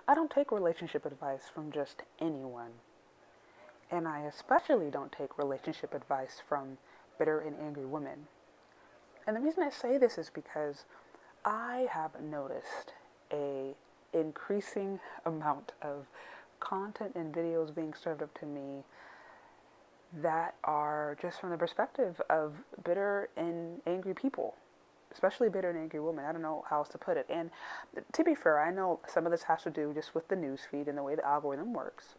I don't take relationship advice from just anyone. And I especially don't take relationship advice from bitter and angry women. And the reason I say this is because I have noticed a increasing amount of content and videos being served up to me that are just from the perspective of bitter and angry people, especially bitter and angry women. I don't know how else to put it. And to be fair, I know some of this has to do just with the news feed and the way the algorithm works.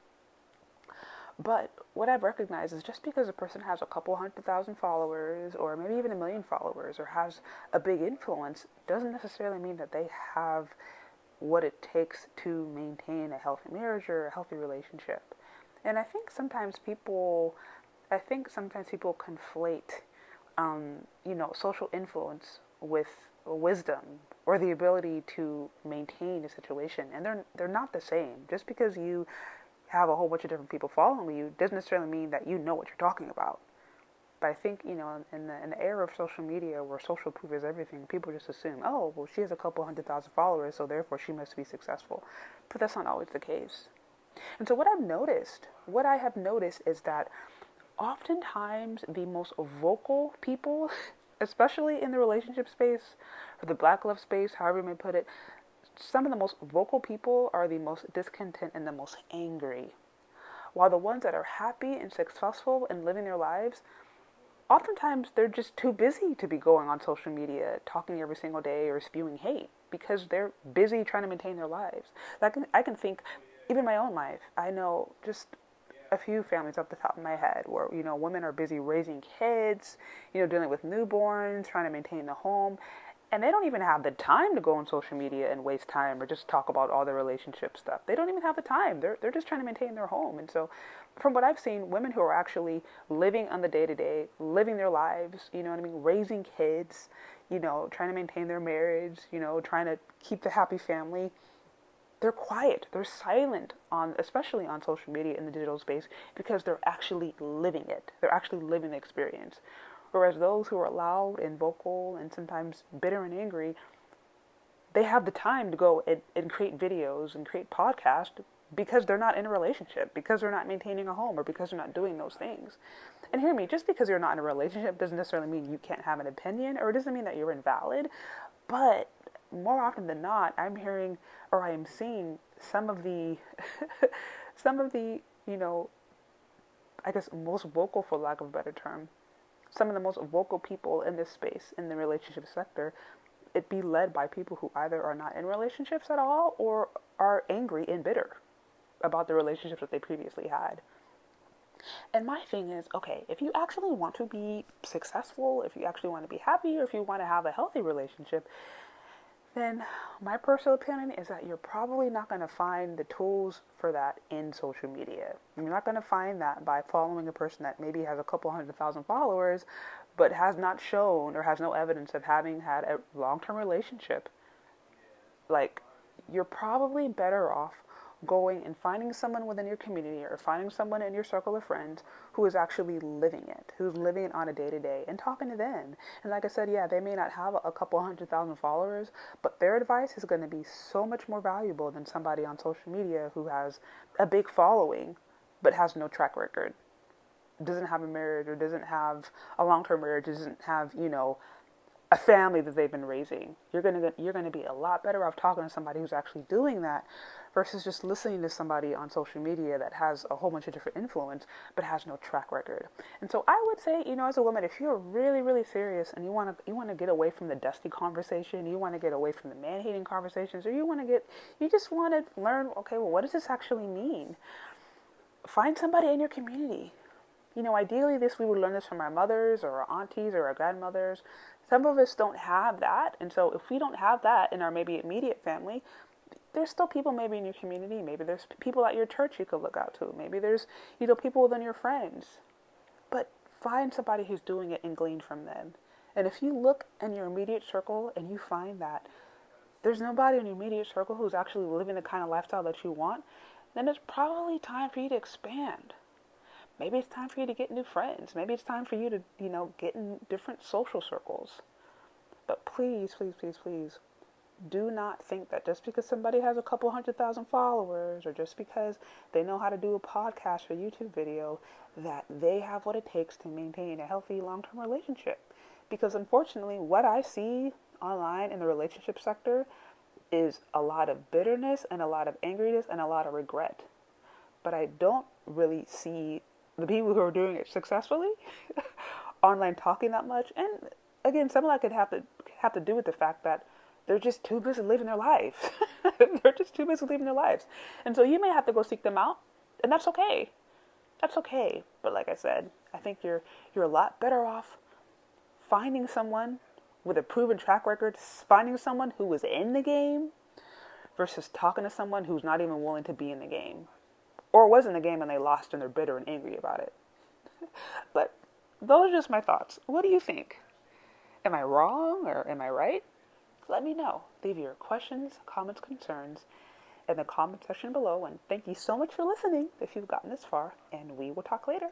But what I've recognized is just because a person has a couple 100,000 followers or maybe even 1 million followers or has a big influence doesn't necessarily mean that they have what it takes to maintain a healthy marriage or a healthy relationship. And I think sometimes people conflate, social influence with wisdom or the ability to maintain a situation, and they're not the same. Just because you have a whole bunch of different people following you doesn't necessarily mean that you know what you're talking about. But I think, in the era of social media where social proof is everything, people just assume, oh, well, she has a couple 100,000 followers, so therefore she must be successful. But that's not always the case. And so what I have noticed is that oftentimes the most vocal people, especially in the relationship space or the black love space, however you may put it, some of the most vocal people are the most discontent and the most angry. While the ones that are happy and successful and living their lives, oftentimes they're just too busy to be going on social media, talking every single day or spewing hate because they're busy trying to maintain their lives. I can think, even my own life, I know just a few families off the top of my head where, women are busy raising kids, dealing with newborns, trying to maintain the home. And they don't even have the time to go on social media and waste time or just talk about all their relationship stuff. They don't even have the time. They're just trying to maintain their home. And so, from what I've seen, women who are actually living on the day to day, living their lives, raising kids, trying to maintain their marriage, trying to keep the happy family, they're quiet, they're silent especially on social media in the digital space because they're actually living it. They're actually living the experience. Whereas those who are loud and vocal and sometimes bitter and angry, they have the time to go and create videos and create podcasts because they're not in a relationship, because they're not maintaining a home, or because they're not doing those things. And hear me, just because you're not in a relationship doesn't necessarily mean you can't have an opinion, or it doesn't mean that you're invalid. But more often than not, I'm hearing or I am seeing some of the, some of the, I guess most vocal, for lack of a better term, some of the most vocal people in this space, in the relationship sector, it be led by people who either are not in relationships at all or are angry and bitter about the relationships that they previously had. And my thing is, okay, if you actually want to be successful, if you actually want to be happy, or if you want to have a healthy relationship, then my personal opinion is that you're probably not going to find the tools for that in social media. You're not going to find that by following a person that maybe has a couple 100,000 followers, but has not shown or has no evidence of having had a long-term relationship. Like, you're probably better off going and finding someone within your community or finding someone in your circle of friends who is actually living it, who's living it on a day to day, and talking to them. And like I said, yeah, they may not have a couple 100,000 followers, but their advice is going to be so much more valuable than somebody on social media who has a big following but has no track record, doesn't have a marriage, or doesn't have a long-term marriage, doesn't have, a family that they've been raising. You're gonna be a lot better off talking to somebody who's actually doing that versus just listening to somebody on social media that has a whole bunch of different influence but has no track record. And so I would say, as a woman, if you're really, really serious and you wanna get away from the dusty conversation, you wanna get away from the man hating conversations, or you just wanna learn, okay, well, what does this actually mean? Find somebody in your community. Ideally, we would learn this from our mothers or our aunties or our grandmothers. Some of us don't have that, and so if we don't have that in our maybe immediate family, there's still people maybe in your community. Maybe there's people at your church you could look out to. Maybe there's people within your friends. But find somebody who's doing it and glean from them. And if you look in your immediate circle and you find that there's nobody in your immediate circle who's actually living the kind of lifestyle that you want, then it's probably time for you to expand. Maybe it's time for you to get new friends. Maybe it's time for you to, get in different social circles. But please, please, please, please, do not think that just because somebody has a couple 100,000 followers or just because they know how to do a podcast or YouTube video, that they have what it takes to maintain a healthy long-term relationship. Because unfortunately, what I see online in the relationship sector is a lot of bitterness and a lot of angriness and a lot of regret. But I don't really see the people who are doing it successfully online talking that much. And again, some of that could have to do with the fact that they're just too busy living their lives. They're just too busy living their lives. And so you may have to go seek them out, and that's okay. That's okay. But like I said, I think you're a lot better off finding someone with a proven track record, finding someone who was in the game versus talking to someone who's not even willing to be in the game or was in the game and they lost and they're bitter and angry about it. But those are just my thoughts. What do you think? Am I wrong or am I right? Let me know. Leave your questions, comments, concerns in the comment section below. And thank you so much for listening if you've gotten this far. And we will talk later.